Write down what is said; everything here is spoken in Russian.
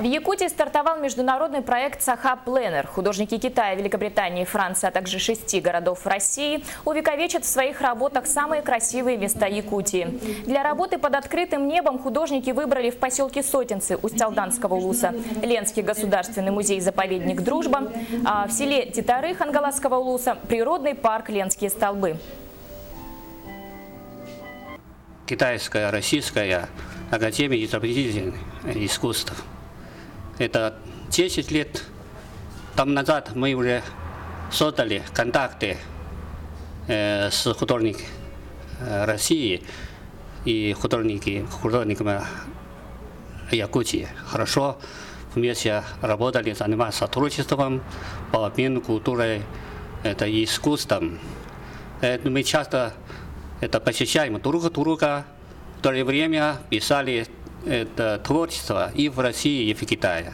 В Якутии стартовал международный проект «Саха-Пленер». Художники Китая, Великобритании, Франции, а также 6 городов России увековечат в своих работах самые красивые места Якутии. Для работы под открытым небом художники выбрали в поселке Сотенцы Усть-Алданского улуса Ленский государственный музей-заповедник «Дружба», а в селе Титары Хангаласского улуса природный парк Ленские столбы. Китайская, российская академия изобразительных искусств. Это 10 лет тому назад мы уже создали контакты с художниками России и художниками Якутии. Хорошо вместе работали, занимались сотрудничеством по обмену культурой, это искусством. Мы часто посещаем друг друга, в то же время писали это творчество и в России, и в Китае.